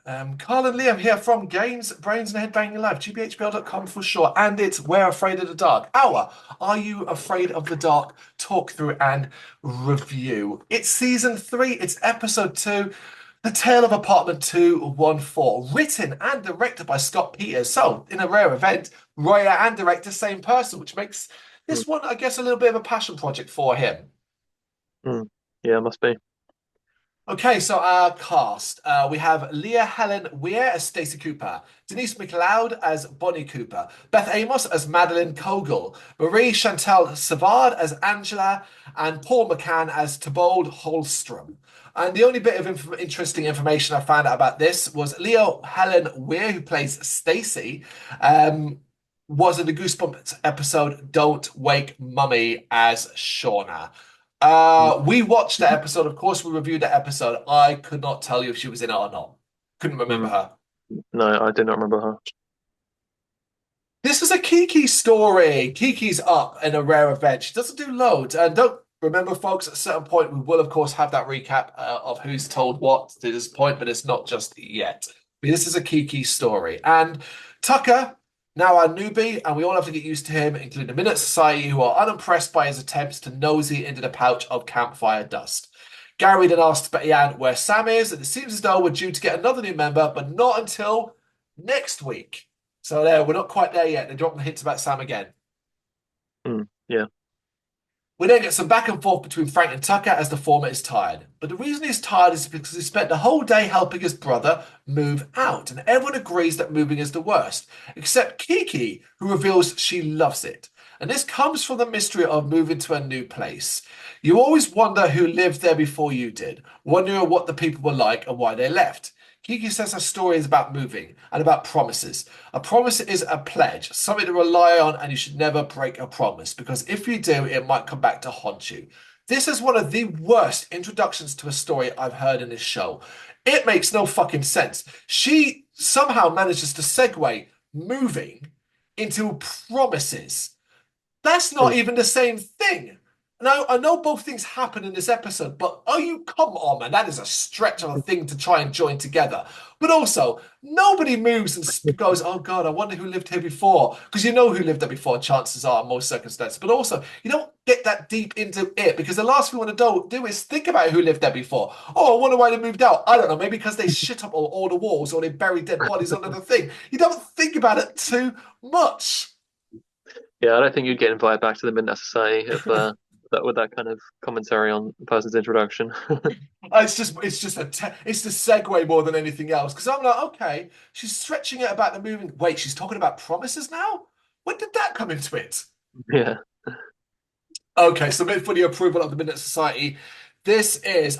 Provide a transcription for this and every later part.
Carl and Liam here from Games, Brains and Head-Banging Life, gbhblofficial for sure, and it's We're Afraid of the Dark. Are You Afraid of the Dark? Talk through and review. It's season 3, it's episode 2, The Tale of Apartment 214, written and directed by Scott Peters. So, in a rare event, writer and director, same person, which makes Mm, this one, I guess, a little bit of a passion project for him. mm. Yeah, must be. Okay, so our cast. We have Leah Helen Weir as Stacey Cooper, Denise McLeod as Bonnie Cooper, Beth Amos as Madeline Kogel, Marie Chantal Savard as Angela, and Paul McCann as Tebold Holstrom. And the only bit of interesting information I found out about this was Leah Helen Weir, who plays Stacey, um, was in the Goosebumps episode Don't Wake Mummy as Shauna. Mm. We watched the episode. Of course, we reviewed the episode. I could not tell you if she was in it or not. Couldn't remember Mm. her. No, I did not remember her. This is a Kiki story. Kiki's up in a rare event. She doesn't do loads. And don't remember, folks, at a certain point, we will, of course, have that recap of who's told what to this point, but it's not just yet. This is a Kiki story. And Tucker, now our newbie, and we all have to get used to him, including the Minute Society, who are unimpressed by his attempts to nosy into the pouch of campfire dust. Gary then asks Betty Ann where Sam is, and it seems as though we're due to get another new member, but not until next week. So there, we're not quite there yet. They're dropping the hints about Sam again. Yeah. We then get some back and forth between Frank and Tucker as the former is tired. But the reason he's tired is because he spent the whole day helping his brother move out, and everyone agrees that moving is the worst, except Kiki, who reveals she loves it. And this comes from the mystery of moving to a new place. You always wonder who lived there before you did, wondering what the people were like and why they left. Kiki says her story is about moving and about promises. A promise is a pledge, something to rely on, and you should never break a promise because if you do, it might come back to haunt you. This is one of the worst introductions to a story I've heard in this show. It makes no fucking sense. She somehow manages to segue moving into promises. That's not Mm. even the same thing. Now, I know both things happen in this episode, but oh, you come on, man. That is a stretch of a thing to try and join together. But also, nobody moves and goes, oh, God, I wonder who lived here before. Because you know who lived there before, chances are, in most circumstances. But also, you don't get that deep into it because the last thing we want to do is think about who lived there before. Oh, I wonder why they moved out. I don't know, maybe because they shit up all the walls or they buried dead bodies under the thing. You don't think about it too much. Yeah, I don't think you'd get invited back to the Midnight Society if that with that kind of commentary on a person's introduction. It's the segue more than anything else. Because I'm like, okay, she's stretching it about the moving. Wait, she's talking about promises now? When did that come into it? Yeah. Okay, submit for the approval of the Midnight Society. This is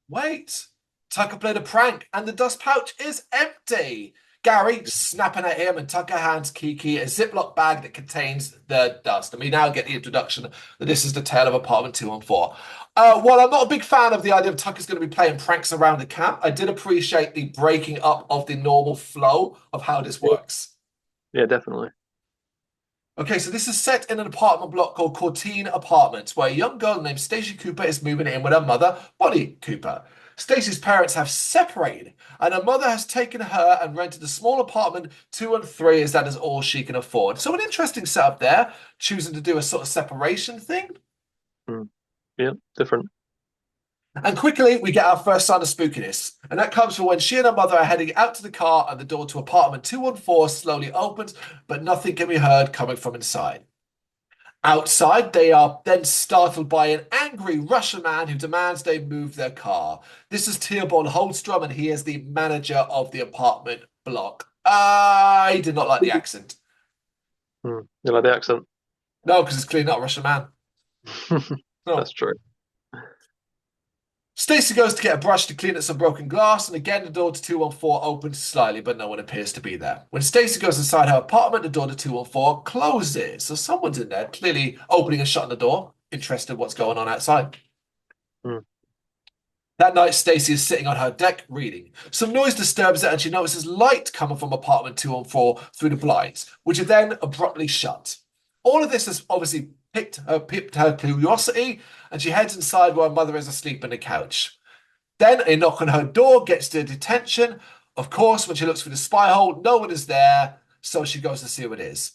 wait. Tucker played a prank and the dust pouch is empty. Gary snapping at him and Tucker hands Kiki a Ziploc bag that contains the dust. And we now get the introduction that this is the tale of apartment 214. While I'm not a big fan of the idea of Tucker's going to be playing pranks around the camp, I did appreciate the breaking up of the normal flow of how this Yeah, works. yeah, definitely. Okay, so this is set in an apartment block called Courtine Apartments, where a young girl named Stacey Cooper is moving in with her mother, Bonnie Cooper. Stacey's parents have separated, and her mother has taken her and rented a small apartment 2 and 3 as that is all she can afford. So an interesting setup there, choosing to do a sort of separation thing. Mm. Yeah, different. And quickly, we get our first sign of spookiness, and that comes from when she and her mother are heading out to the car, and the door to apartment 214 slowly opens, but nothing can be heard coming from inside. Outside, they are then startled by an angry Russian man who demands they move their car. This is Theobald Holstrom, and he is the manager of the apartment block. I did not like the accent. You like the accent? No, because it's clearly not a Russian man. That's No. true. Stacy goes to get a brush to clean up some broken glass, and again the door to 214 opens slightly, but no one appears to be there. When Stacy goes inside her apartment, the door to 214 closes. So someone's in there, clearly opening and shutting the door, interested in what's going on outside. Mm. That night, Stacy is sitting on her deck reading. Some noise disturbs her, and she notices light coming from apartment 214 through the blinds, which are then abruptly shut. All of this has obviously piqued her curiosity, and she heads inside where her mother is asleep on the couch. Then a knock on her door gets the attention Of course, when she looks through the spy hole, no one is there, so she goes to see who it is.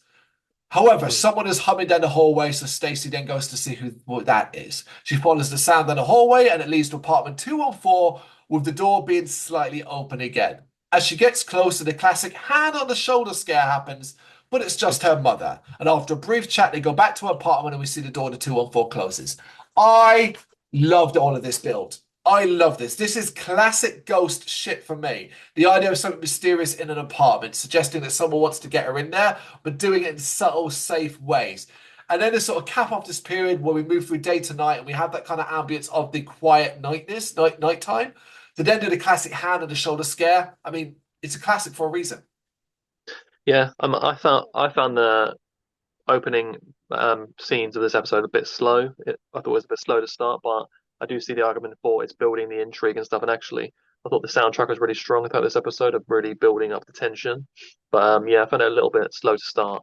However, Mm. someone is humming down the hallway, so Stacy then goes to see who what that is. She follows the sound down the hallway and it leads to apartment 214 with the door being slightly open again. As she gets closer, the classic hand on the shoulder scare happens, but it's just her mother. And after a brief chat, they go back to her apartment and we see the door to 214 closes. I loved all of this build. I love this. This is classic ghost shit for me. The idea of something mysterious in an apartment, suggesting that someone wants to get her in there, but doing it in subtle, safe ways. And then to sort of cap off this period where we move through day to night and we have that kind of ambience of the quiet nighttime. To then do the classic hand on the shoulder scare. I mean, it's a classic for a reason. Yeah, I found the opening scenes of this episode a bit slow. I thought it was a bit slow to start, but I do see the argument for it's building the intrigue and stuff. And actually, I thought the soundtrack was really strong throughout this episode of really building up the tension. But yeah, I found it a little bit slow to start.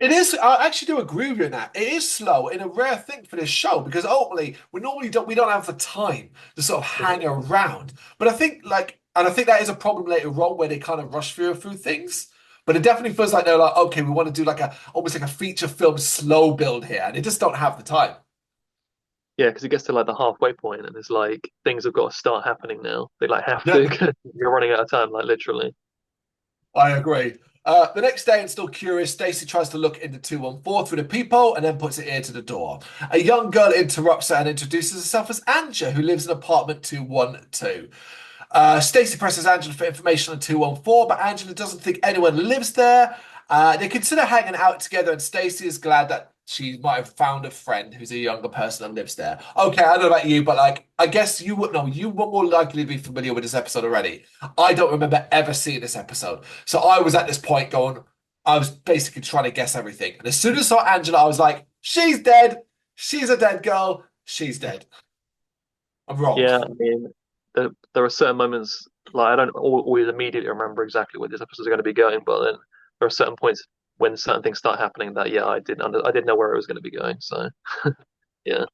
It is. I actually do agree with you in that. It is slow in a rare thing for this show because ultimately we don't have the time to sort of hang Mhm. around. But I think and I think that is a problem later on where they kind of rush through things. But it definitely feels like they're like, okay, we want to do like a almost like a feature film slow build here, and they just don't have the time. Yeah, because it gets to like the halfway point and it's like things have got to start happening now. They like have to Yeah, 'cause you're running out of time, like literally. I agree. The next day, and still curious, Stacy tries to look into 214 through the peephole and then puts her ear to the door. A young girl interrupts her and introduces herself as Anja, who lives in apartment 212. Stacy presses Angela for information on 214, but Angela doesn't think anyone lives there. They consider hanging out together, and Stacy is glad that she might have found a friend who's a younger person that lives there. Okay, I don't know about you, but like, I guess you would know. You were more likely to be familiar with this episode already. I don't remember ever seeing this episode, so I was at this point going, I was basically trying to guess everything. And as soon as I saw Angela, I was like, she's dead. She's a dead girl. She's dead. I'm wrong. Yeah, I mean, there are certain moments like I don't always immediately remember exactly where these episodes are going to be going, but then there are certain points when certain things start happening that yeah, I didn't know where it was going to be going. So yeah,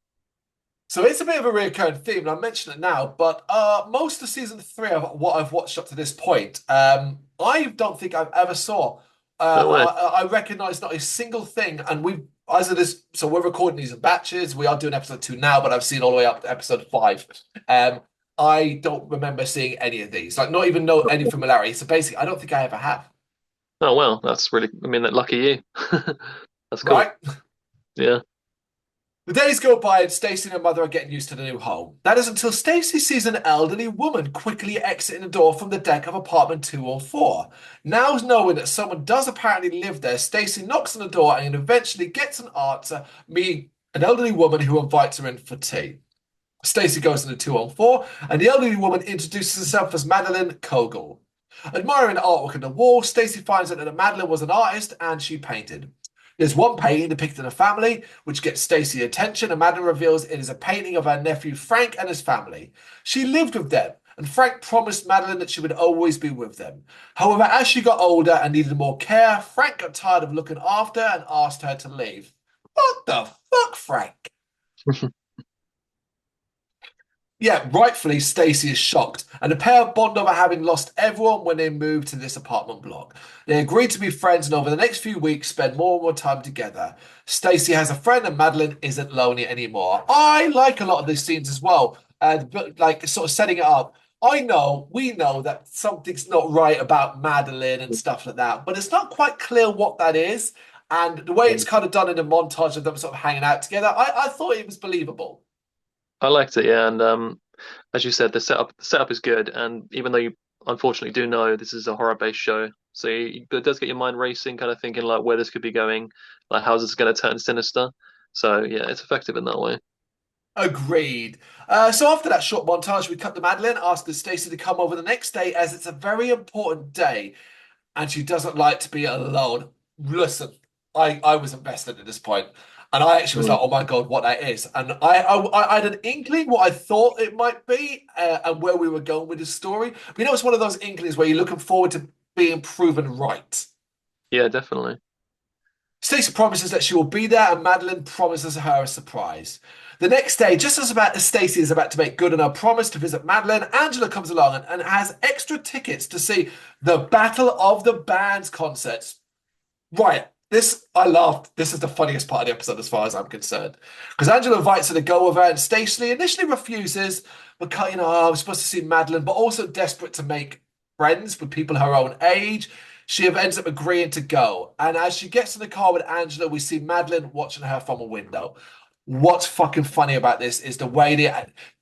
So it's a bit of a recurring theme, and I mention it now, but most of season three of what I've watched up to this point, I don't think I've ever saw. no way. I recognize not a single thing, and we as it is, so we're recording these in batches. We are doing episode two now, but I've seen all the way up to episode five. Um, I don't remember seeing any of these, like not even know any familiarity. So basically, I don't think I ever have. Oh well, that's really. I mean, that lucky you. That's cool. Right? Yeah. The days go by and Stacy and her mother are getting used to the new home. That is until Stacy sees an elderly woman quickly exiting the door from the deck of apartment 204. Now knowing that someone does apparently live there, Stacy knocks on the door and eventually gets an answer, meeting an elderly woman who invites her in for tea. Stacy goes into 214 and the elderly woman introduces herself as Madeline Kogel. Admiring the artwork on the wall, Stacy finds out that Madeline was an artist and she painted. There's one painting depicting a family, which gets Stacy's attention, and Madeline reveals it is a painting of her nephew Frank and his family. She lived with them, and Frank promised Madeline that she would always be with them. However, as she got older and needed more care, Frank got tired of looking after her and asked her to leave. What the fuck, Frank? Yeah, rightfully, Stacy is shocked, and the pair bond over having lost everyone when they moved to this apartment block. They agree to be friends, and over the next few weeks, spend more and more time together. Stacy has a friend, and Madeline isn't lonely anymore. I like a lot of these scenes as well, and but like sort of setting it up. We know that something's not right about Madeline and stuff like that, but it's not quite clear what that is. And the way it's kind of done in a montage of them sort of hanging out together, I thought it was believable. I liked it, yeah, and as you said, the setup is good, and even though you unfortunately do know this is a horror-based show, so it does get your mind racing, kind of thinking like where this could be going, like how's this going to turn sinister. So yeah, it's effective in that way. Agreed. So after that short montage, we cut to Madeline, asking Stacey to come over the next day as it's a very important day and she doesn't like to be alone. Listen, I was invested at this point, and I actually was Mm. like, oh my God, what that is. And I had an inkling what I thought it might be and where we were going with the story. But you know, it's one of those inklings where you're looking forward to being proven right. Yeah, definitely. Stacey promises that she will be there, and Madeline promises her a surprise. The next day, just as Stacey is about to make good on her promise to visit Madeline, Angela comes along and has extra tickets to see the Battle of the Bands concerts. Right. This, I laughed. This is the funniest part of the episode as far as I'm concerned. Because Angela invites her to go with her, and Stacey initially refuses, because, I'm supposed to see Madeline, but also desperate to make friends with people her own age. She ends up agreeing to go. And as she gets in the car with Angela, we see Madeline watching her from a window. What's fucking funny about this is the way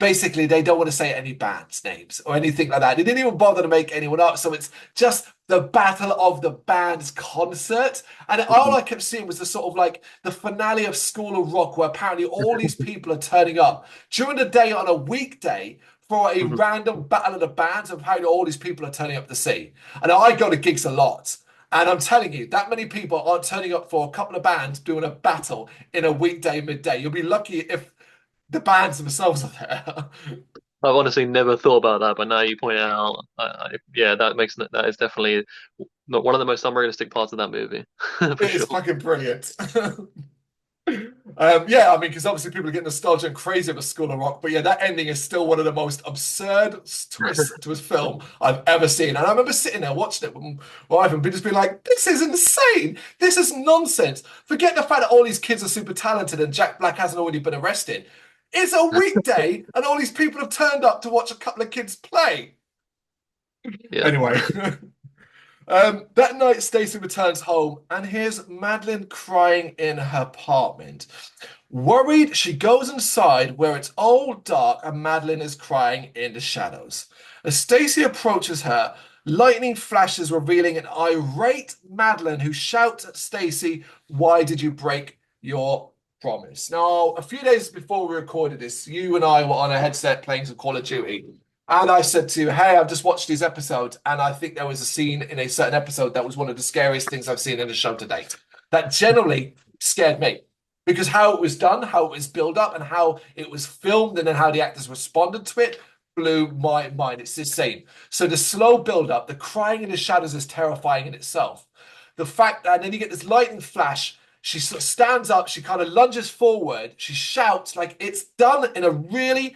basically they don't want to say any bands names or anything like that. They didn't even bother to make anyone up. So it's just the Battle of the Bands concert. And all Mhm. I kept seeing was the sort of like the finale of School of Rock, where apparently all these people are turning up during the day on a weekday for a Mhm. random Battle of the Bands. And apparently all these people are turning up to see. And I go to gigs a lot. And I'm telling you, that many people aren't turning up for a couple of bands doing a battle in a weekday midday. You'll be lucky if the bands themselves are there. I've honestly never thought about that, but now you point it out, yeah, that is definitely not one of the most unrealistic parts of that movie, for It is sure. fucking brilliant. Yeah, I mean, because obviously people are getting nostalgia and crazy about School of Rock, but yeah, that ending is still one of the most absurd twists to a film I've ever seen. And I remember sitting there watching it with my wife and just being like, "This is insane! This is nonsense! Forget the fact that all these kids are super talented and Jack Black hasn't already been arrested. It's a weekday, and all these people have turned up to watch a couple of kids play." Yeah. Anyway. That night, Stacey returns home and hears Madeline crying in her apartment. Worried, she goes inside where it's all dark and Madeline is crying in the shadows. As Stacey approaches her, lightning flashes, revealing an irate Madeline who shouts at Stacey, "Why did you break your promise?" Now, a few days before we recorded this, you and I were on a headset playing some Call of Duty. And I said to you, "Hey, I've just watched these episodes, and I think there was a scene in a certain episode that was one of the scariest things I've seen in a show to date. That generally scared me because how it was done, how it was built up, and how it was filmed, and then how the actors responded to it blew my mind. It's insane. So the slow build up, the crying in the shadows is terrifying in itself. The fact that, and then you get this lightning flash. She sort of stands up, she kind of lunges forward, she shouts like it's done in a really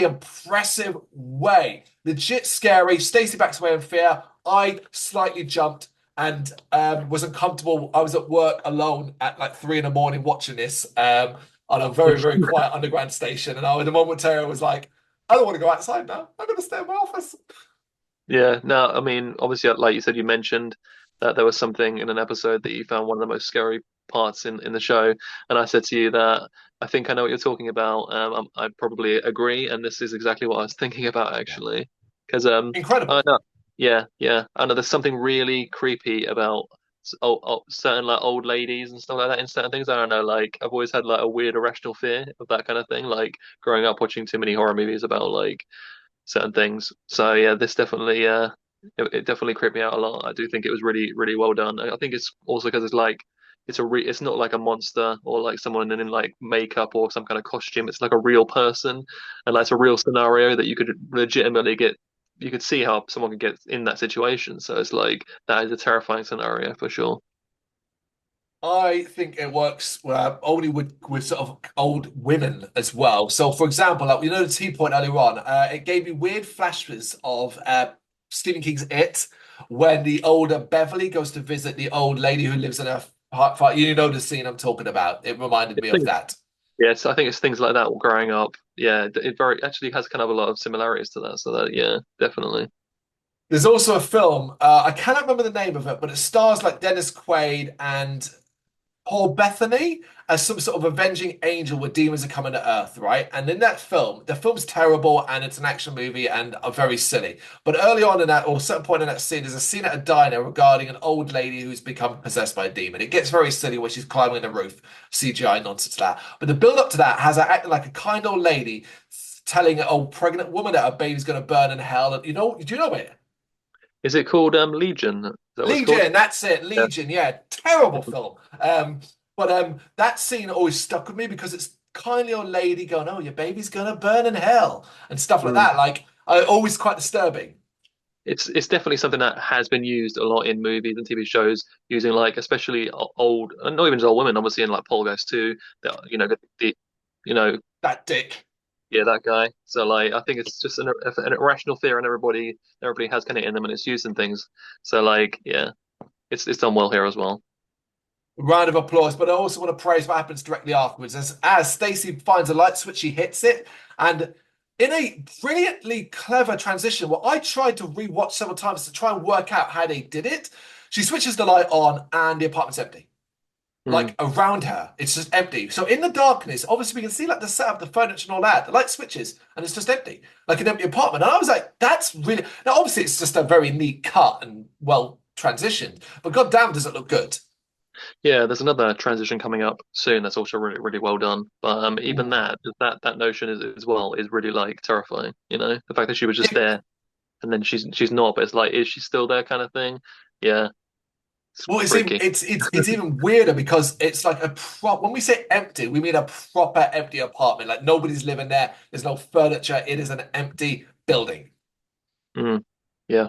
impressive way. Legit scary. Stacey backs away in fear. I slightly jumped and was uncomfortable. I was at work alone at like 3 in the morning watching this on a very quiet underground station. And I, in a momentary, was like, "I don't want to go outside now. I'm going to stay in my office." Yeah, no, I mean, obviously, like you said, you mentioned that there was something in an episode that you found one of the most scary parts in the show, and I said to you that I think I know what you're talking about. I probably agree, and this is exactly what I was thinking about Yeah. actually, because I Incredible. know, yeah, yeah, I know there's something really creepy about certain like old ladies and stuff like that in certain things. I don't know, like I've always had like a weird irrational fear of that kind of thing, like growing up watching too many horror movies about like certain things. So yeah, this definitely it definitely creeped me out a lot. I do think it was really well done. I think it's also because it's like it's not like a monster or like someone in like makeup or some kind of costume. It's like a real person and like it's a real scenario that you could legitimately get. You could see how someone could get in that situation. So it's like that is a terrifying scenario for sure. I think it works only with sort of old women as well. So, for example, like the tea point earlier on, it gave me weird flashes of Stephen King's It, when the older Beverly goes to visit the old lady who lives in her heart. You know the scene I'm talking about. It reminded me of that. Yes, I think it's things like that growing up. Yeah, it very actually has kind of a lot of similarities to that. So that yeah, definitely. There's also a film, I cannot remember the name of it, but it stars like Dennis Quaid and Paul Bethany as some sort of avenging angel where demons are coming to Earth, right? And in that film, the film's terrible and it's an action movie and are very silly. But early on in that, or a certain point in that scene, there's a scene at a diner regarding an old lady who's become possessed by a demon. It gets very silly where she's climbing the roof, CGI nonsense like that. But the build up to that has her acting like a kind old lady telling an old pregnant woman that her baby's going to burn in hell. And do you know it? Is it called Legion? Is that what it's called? Legion, that's it. Yeah. Legion, yeah, terrible film. But that scene always stuck with me because it's kindly old lady going, "Oh, your baby's gonna burn in hell," and stuff like Mm. that. Like, always quite disturbing. it's definitely something that has been used a lot in movies and TV shows, using like especially old, and not even just old women, obviously in like Poltergeist 2, the you know, That dick. yeah, that guy. So like, I think it's just an irrational fear, and everybody has kind of in them, and it's used in things. So like, yeah, it's done well here as well. Round of applause, but I also want to praise what happens directly afterwards. As Stacy finds a light switch, she hits it, and in a brilliantly clever transition, what I tried to rewatch several times to try and work out how they did it, she switches the light on, and the apartment's empty. Mm. Like around her, it's just empty. So in the darkness, obviously we can see like the setup, the furniture, and all that. The light switches, and it's just empty, like an empty apartment. And I was like, that's really now. Obviously, it's just a very neat cut and well transitioned, but goddamn, does it look good? Yeah, there's another transition coming up soon that's also really, really well done. But even Ooh. that notion is as well is really like terrifying. You know, the fact that she was just there and then she's not, but it's like, is she still there kind of thing? Yeah, it's Well, freaky. it's even weirder because it's like a prop. When we say empty, we mean a proper empty apartment. Like nobody's living there. There's no furniture. It is an empty building. Mm, yeah.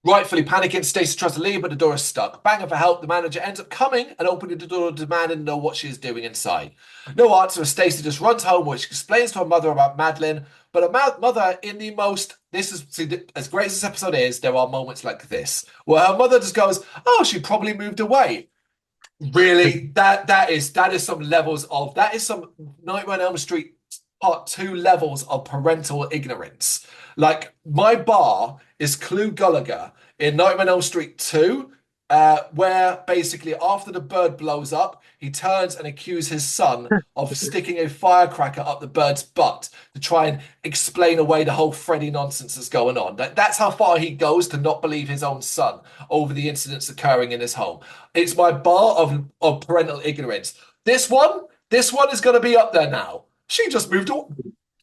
Rightfully panicking, Stacey tries to leave, but the door is stuck. Banging for help, the manager ends up coming and opening the door, demanding to know what she is doing inside. No answer, as Stacey just runs home, which explains to her mother about Madeline. But her mother, in the most, this is, see, as great as this episode is, there are moments like this, where her mother just goes, "Oh, she probably moved away." Really, that is some levels of that is some Nightmare on Elm Street Part Two levels of parental ignorance. Like my bar is Clue Gallagher in Nightmare on Elm Street 2, where basically after the bird blows up, he turns and accuses his son of sticking a firecracker up the bird's butt to try and explain away the whole Freddy nonsense that's going on. That's how far he goes to not believe his own son over the incidents occurring in his home. It's my bar of parental ignorance. This one is going to be up there now. She just moved on.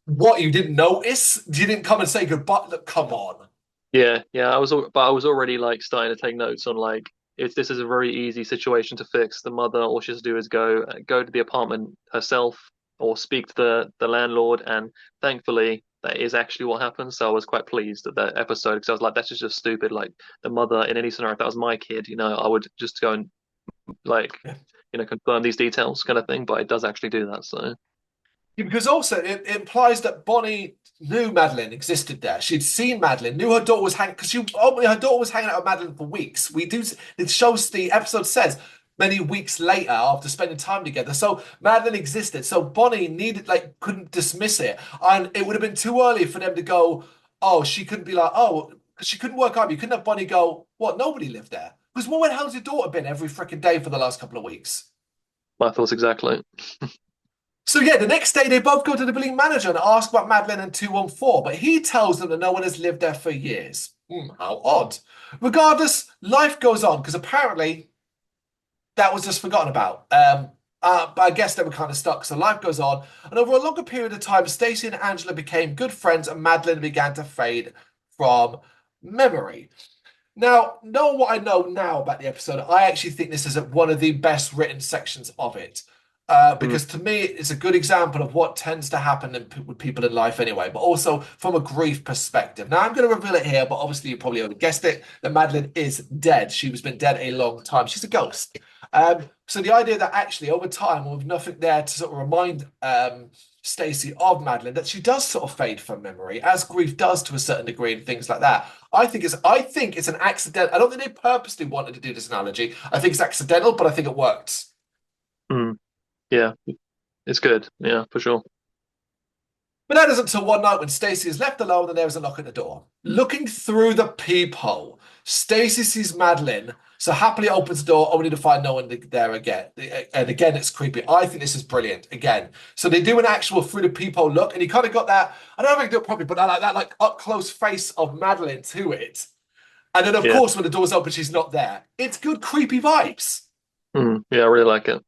What, you didn't notice? You didn't come and say goodbye? Look, come on. Yeah, yeah. But I was already like starting to take notes on like, if this is a very easy situation to fix. The mother, all she has to do is go to the apartment herself or speak to the landlord, and thankfully that is actually what happened. So I was quite pleased at that episode because I was like, that's just stupid. Like the mother in any scenario, if that was my kid, I would just go and like, confirm these details kind of thing. But it does actually do that. So Yeah, because also it implies that Bonnie knew Madeline existed there. She'd seen Madeline, knew her daughter was hanging because her daughter was hanging out with Madeline for weeks. It shows the episode says many weeks later after spending time together. So Madeline existed. So Bonnie needed couldn't dismiss it, and it would have been too early for them to go. Oh, she couldn't be like, oh, because she couldn't work out. You couldn't have Bonnie go, what? Nobody lived there. Because where the hell's your daughter been every freaking day for the last couple of weeks? my thoughts exactly. So yeah, the next day they both go to the building manager and ask about Madeline and 214, but he tells them that no one has lived there for years. How odd. Regardless, life goes on because apparently that was just forgotten about. But I guess they were kind of stuck. So life goes on, and over a longer period of time, Stacey and Angela became good friends, and Madeline began to fade from memory. Now, knowing what I know now about the episode, I actually think this is one of the best written sections of it. Mm, Because to me, it's a good example of what tends to happen with people in life anyway, but also from a grief perspective. Now, I'm going to reveal it here, but obviously you probably already guessed it, that Madeline is dead. She has been dead a long time. She's a ghost. So the idea that actually over time, with nothing there to sort of remind Stacey of Madeline, that she does sort of fade from memory, as grief does to a certain degree and things like that. I think it's an accident. I don't think they purposely wanted to do this analogy. I think it's accidental, but I think it works. mm, yeah, it's good. Yeah, for sure. But that isn't until one night when Stacey is left alone and there is a knock at the door. Looking through the peephole, Stacey sees Madeline, so happily opens the door, only to find no one there again. And again, it's creepy. I think this is brilliant. Again, so they do an actual through the peephole look, and you kind of got that. I don't know if I can do it properly, but I like that up close face of Madeline to it. And then, of Yeah. course, when the door's open, she's not there. It's good, creepy vibes. Yeah, I really like it.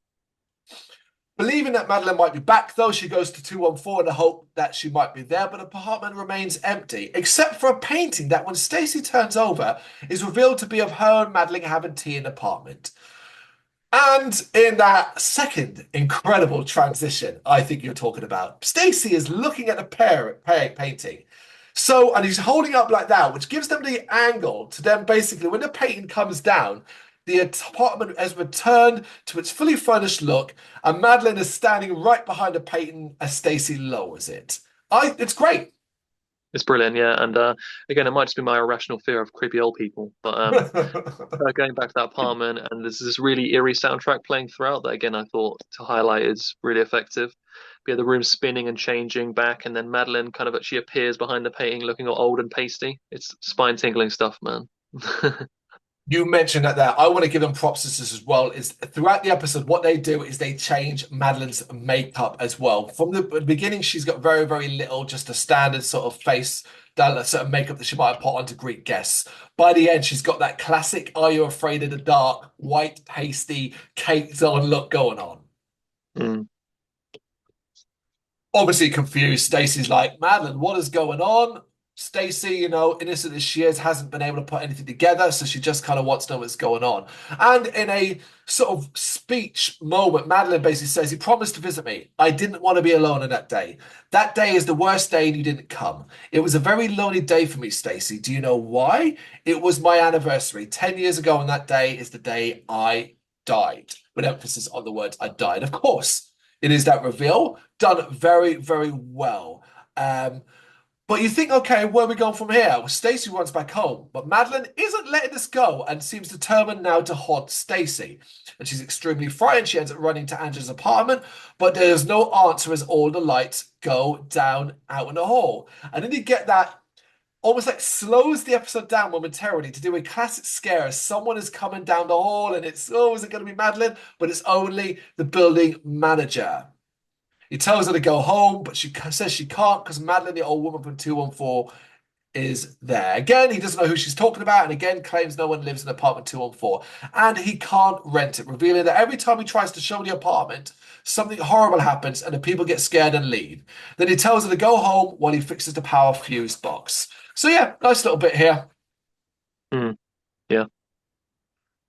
Believing that Madeline might be back, though, she goes to 214 in the hope that she might be there, but the apartment remains empty, except for a painting that, when Stacey turns over, is revealed to be of her and Madeline having tea in the apartment. And in that second incredible transition, I think you're talking about, Stacey is looking at the painting. So, and he's holding up like that, which gives them the angle to them basically, when the painting comes down, the apartment has returned to its fully furnished look, and Madeline is standing right behind the painting as Stacy lowers it. It's great. It's brilliant, yeah. And again, it might just be my irrational fear of creepy old people, but going back to that apartment, and there's this really eerie soundtrack playing throughout that again I thought to highlight is really effective. But yeah, the room spinning and changing back, and then Madeline kind of she appears behind the painting looking all old and pasty. It's spine-tingling stuff, man. You mentioned that there. I want to give them props to this as well. Is throughout the episode, what they do is they change Madeline's makeup as well. From the beginning, she's got very, very little, just a standard sort of face, that sort of makeup that she might have put on to greet guests. By the end, she's got that classic "Are you afraid of the dark?" white, pasty, caked on look going on. Mm. Obviously confused. Stacey's like, Madeline, what is going on? Stacey, innocent as she is, hasn't been able to put anything together, so she just kind of wants to know what's going on. And in a sort of speech moment, Madeline basically says, he promised to visit me. I didn't want to be alone on that day. That day is the worst day and you didn't come. It was a very lonely day for me, Stacey. Do you know why? It was my anniversary. 10 years ago on that day is the day I died. With emphasis on the words I died. Of course, it is that reveal. Done very, very well. But you think, okay, where are we going from here? Well, Stacey runs back home, but Madeline isn't letting this go and seems determined now to haunt Stacey. And she's extremely frightened. She ends up running to Angela's apartment, but there's no answer as all the lights go down out in the hall. And then you get that almost like slows the episode down momentarily to do a classic scare as someone is coming down the hall and it's, oh, is it going to be Madeline? But it's only the building manager. He tells her to go home, but she says she can't because Madeline, the old woman from 214, is there. Again, he doesn't know who she's talking about, and again claims no one lives in apartment 214. And he can't rent it, revealing that every time he tries to show the apartment, something horrible happens and the people get scared and leave. Then he tells her to go home while he fixes the power fuse box. So yeah, nice little bit here. Mm. Yeah.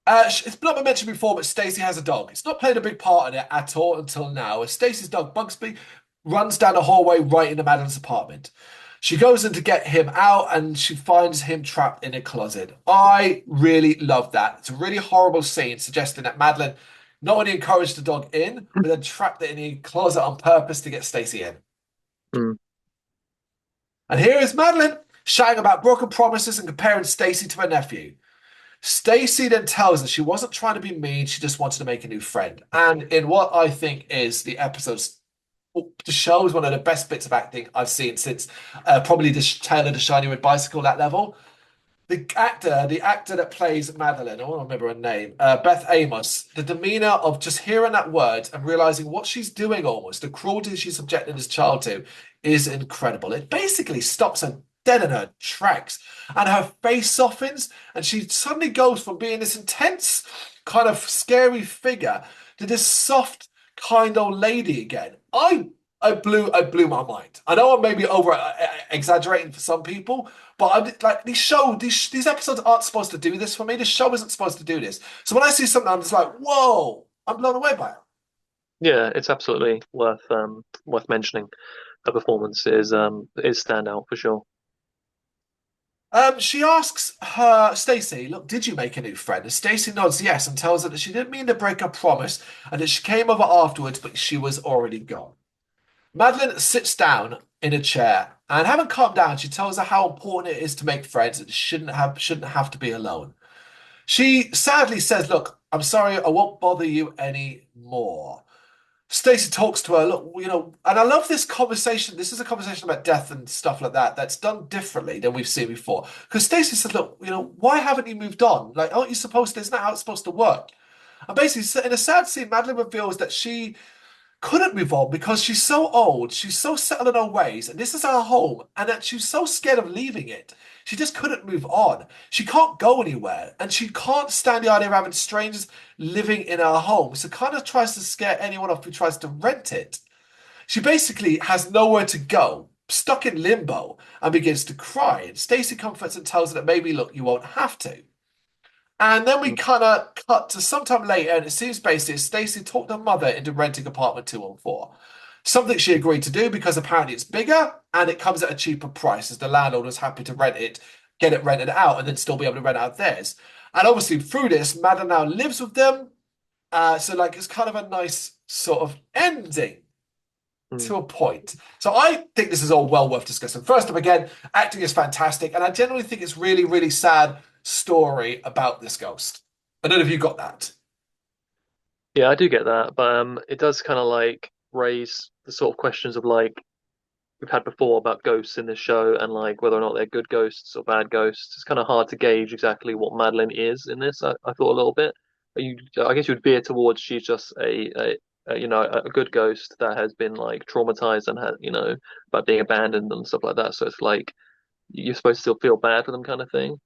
It's not been mentioned before, but Stacey has a dog. It's not played a big part in it at all until now, as Stacey's dog, Bugsby, runs down the hallway right into Madeline's apartment. She goes in to get him out and she finds him trapped in a closet. I really love that. It's a really horrible scene suggesting that Madeline not only encouraged the dog in, but then trapped it in a closet on purpose to get Stacey in. Mm. And here is Madeline shouting about broken promises and comparing Stacey to her nephew. Stacey then tells us she wasn't trying to be mean, she just wanted to make a new friend. And in what I think is the episode's the show is one of the best bits of acting I've seen since probably the Tale of the Shiny Red Bicycle, that level. The actor that plays Madeline, I don't remember her name, Beth Amos, the demeanor of just hearing that word and realizing what she's doing almost, the cruelty she's subjecting this child to, is incredible. It basically stops her dead in her tracks, and her face softens, and she suddenly goes from being this intense, kind of scary figure to this soft, kind old lady again. I blew my mind. I know I'm maybe over exaggerating for some people, but I'm like these episodes aren't supposed to do this for me. This show isn't supposed to do this. So when I see something, I'm just like, whoa, I'm blown away by it. Yeah, it's absolutely worth mentioning. Her performance is standout for sure. She asks her Stacey, "Look, did you make a new friend?" And Stacey nods yes and tells her that she didn't mean to break her promise and that she came over afterwards, but she was already gone. Madeline sits down in a chair and, having calmed down, she tells her how important it is to make friends and shouldn't have to be alone. She sadly says, "Look, I'm sorry, I won't bother you anymore." Stacey talks to her, look, and I love this conversation. This is a conversation about death and stuff like that that's done differently than we've seen before. Because Stacey says, look, why haven't you moved on? Like, aren't you supposed to? Isn't that how it's supposed to work? And basically, in a sad scene, Madeline reveals that she couldn't move on because she's so old, she's so settled in her ways, and this is her home, and that she's so scared of leaving it. She just couldn't move on. She can't go anywhere, and she can't stand the idea of having strangers living in her home. So kind of tries to scare anyone off who tries to rent it. She basically has nowhere to go, stuck in limbo, and begins to cry. And Stacey comforts and tells her that maybe, look, you won't have to. And then we kind of cut to sometime later, and it seems basically Stacey talked her mother into renting apartment 214. Something she agreed to do because apparently it's bigger and it comes at a cheaper price as the landlord was happy to rent it, get it rented out, and then still be able to rent out theirs. And obviously through this, Madeline now lives with them. So like it's kind of a nice sort of ending Mm. to a point. So I think this is all well worth discussing. First up, again, acting is fantastic, and I generally think it's really, really sad story about this ghost. I don't know if you got that. Yeah, I do get that, but it does kind of like raise the sort of questions of like we've had before about ghosts in this show and like whether or not they're good ghosts or bad ghosts. It's kind of hard to gauge exactly what Madeline is in this. I thought a little bit. I guess you'd veer towards she's just a good ghost that has been like traumatized and had about being abandoned and stuff like that. So it's like you're supposed to still feel bad for them kind of thing.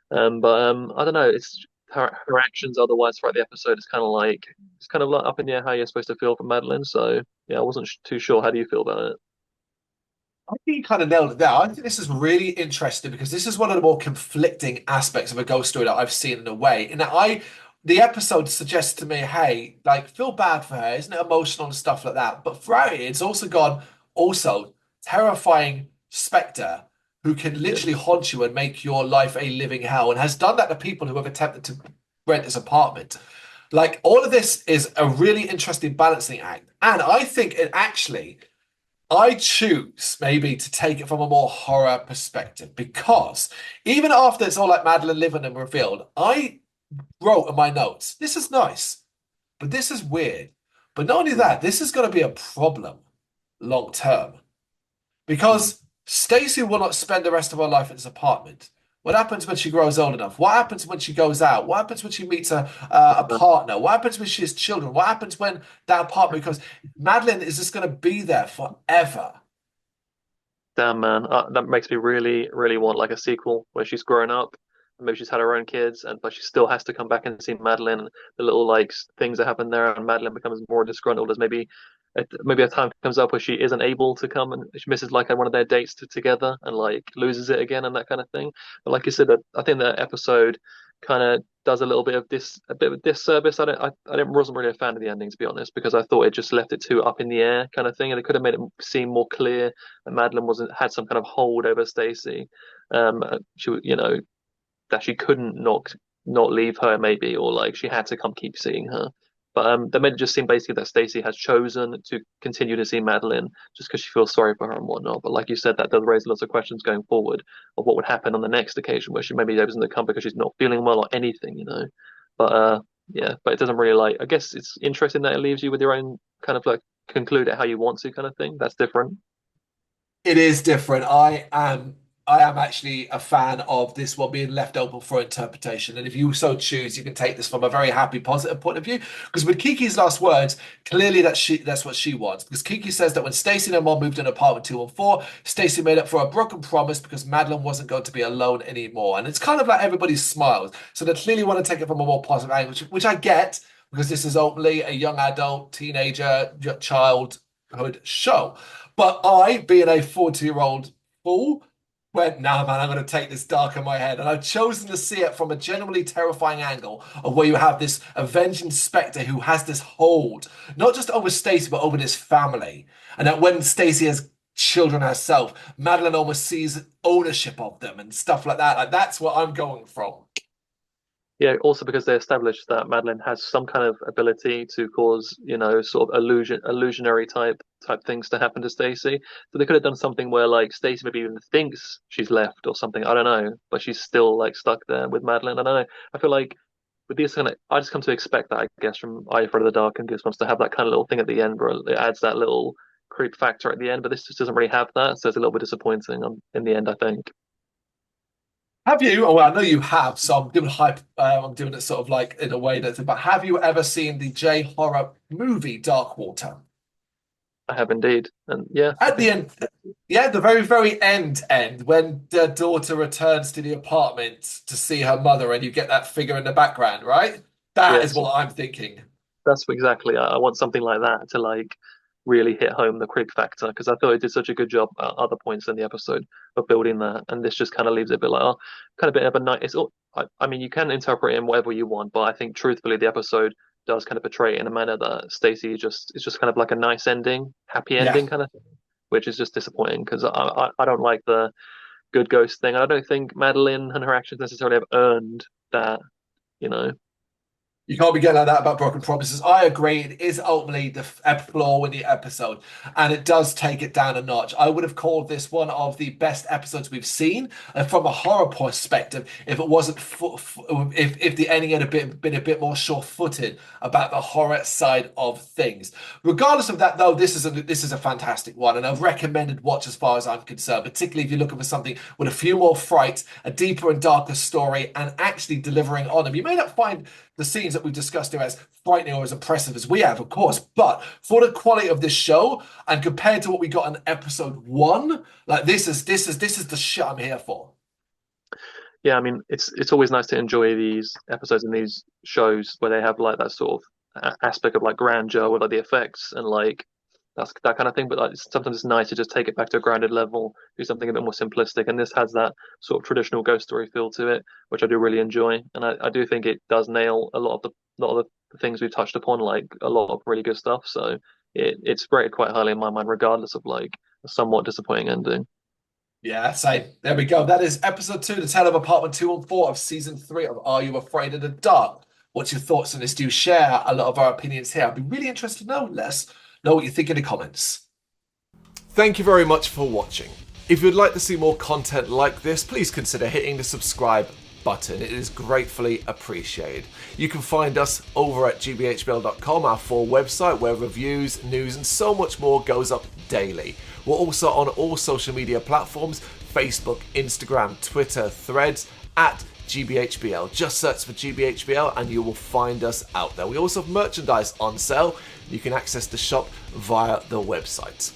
But I don't know. It's her actions otherwise throughout the episode is kind of like up in the air how you're supposed to feel for Madeline. So yeah, I wasn't too sure. How do you feel about it? I think you kind of nailed it there. I think this is really interesting because this is one of the more conflicting aspects of a ghost story that I've seen in a way. In that the episode suggests to me, hey, like feel bad for her, isn't it emotional and stuff like that? But throughout it, it's also gone also terrifying spectre who can Yeah, literally haunt you and make your life a living hell, and has done that to people who have attempted to rent this apartment. Like all of this is a really interesting balancing act, and I think it actually. I choose maybe to take it from a more horror perspective because even after it's all like Madeline living and revealed, I wrote in my notes, this is nice, but this is weird. But not only mm, that, this is going to be a problem long term mm. because Stacey will not spend the rest of her life in this apartment. What happens when she grows old enough? What happens when she goes out? What happens when she meets a partner? What happens when she has children? What happens when that apartment becomes Madeline is just going to be there forever? Damn, man, that makes me really, really want like a sequel where she's grown up, and maybe she's had her own kids, and but she still has to come back and see Madeline and the little like things that happen there, and Madeline becomes more disgruntled as maybe a time comes up where she isn't able to come and she misses like one of their dates together and like loses it again and that kind of thing. But like you said, I think the episode kind of does a little bit of a bit of a disservice. Wasn't really a fan of the ending to be honest because I thought it just left it too up in the air kind of thing, and it could have made it seem more clear that Madeline wasn't had some kind of hold over Stacey. That she couldn't not leave her maybe, or like she had to come keep seeing her. But they made it just seem basically that Stacey has chosen to continue to see Madeline just because she feels sorry for her and whatnot. But like you said, that does raise lots of questions going forward of what would happen on the next occasion where she maybe doesn't come because she's not feeling well or anything. But yeah, but it doesn't really like. I guess it's interesting that it leaves you with your own kind of like conclude it how you want to kind of thing. That's different. It is different. I am actually a fan of this one being left open for interpretation. And if you so choose, you can take this from a very happy, positive point of view. Because with Kiki's last words, clearly that's what she wants. Because Kiki says that when Stacey and her mom moved in apartment 214, Stacey made up for a broken promise because Madeline wasn't going to be alone anymore. And it's kind of like everybody smiles. So they clearly want to take it from a more positive angle, which I get, because this is openly a young adult, teenager, childhood show. But I, being a 40-year-old fool, went, nah, man, I'm going to take this dark in my head. And I've chosen to see it from a genuinely terrifying angle of where you have this avenging spectre who has this hold, not just over Stacey, but over this family. And that when Stacey has children herself, Madeline almost sees ownership of them and stuff like that. Like, that's what I'm going from. Yeah, also because they established that Madeline has some kind of ability to cause, sort of illusionary type things to happen to Stacey. So they could have done something where like Stacey maybe even thinks she's left or something. I don't know, but she's still like stuck there with Madeline. I don't know. I feel like with these kind of, I just come to expect that, I guess, from Eye of the Dark and Goosebumps to have that kind of little thing at the end where it adds that little creep factor at the end. But this just doesn't really have that, so it's a little bit disappointing in the end, I think. Have you? Oh, well, I know you have. So I'm doing hype. I'm doing it sort of like in a way that's. But have you ever seen the J horror movie Dark Water? I have indeed, and yeah, I At the think end, yeah, the very, very end, when the daughter returns to the apartment to see her mother, and you get that figure in the background, right? That is yes, what I'm thinking. that's exactly. I want something like that to like really hit home the creep factor because I thought it did such a good job at other points in the episode of building that, and this just kind of leaves it a bit like, kind of a bit of a night. I mean, you can interpret it in whatever you want, but I think truthfully, the episode does kind of portray it in a manner that Stacey just is just kind of like a nice ending, happy Yeah. ending kind of thing, which is just disappointing because I don't like the good ghost thing. I don't think Madeline and her actions necessarily have earned that, you know. You can't be getting like that about broken promises. I agree. It is ultimately the flaw in the episode, and it does take it down a notch. I would have called this one of the best episodes we've seen, and from a horror perspective, if it wasn't, if the ending had been a bit more sure-footed about the horror side of things. Regardless of that, though, this is a fantastic one, and I've recommended watch as far as I'm concerned, particularly if you're looking for something with a few more frights, a deeper and darker story, and actually delivering on them. You may not find the scenes that we've discussed here as frightening or as impressive as we have, of course, but for the quality of this show and compared to what we got in episode 1, like this is the shit I'm here for. Yeah, I mean, it's always nice to enjoy these episodes and these shows where they have like that sort of aspect of like grandeur with like the effects and like that kind of thing. But like sometimes it's nice to just take it back to a grounded level, do something a bit more simplistic. And this has that sort of traditional ghost story feel to it, which I do really enjoy. And I do think it does nail a lot of the things we've touched upon, like a lot of really good stuff. So it's rated quite highly in my mind, regardless of like a somewhat disappointing ending. Yeah, same. There we go. That is episode 2, The Tale of Apartment 214 of season 3 of Are You Afraid of the Dark? What's your thoughts on this? Do share a lot of our opinions here. I'd be really interested to know. Let us know what you think in the comments. Thank you very much for watching. If you'd like to see more content like this, please consider hitting the subscribe button. It is gratefully appreciated. You can find us over at gbhbl.com, our full website where reviews, news and so much more goes up daily. We're also on all social media platforms, Facebook, Instagram, Twitter, Threads, at GBHBL. Just search for GBHBL and you will find us out there. We also have merchandise on sale. You can access the shop via the website.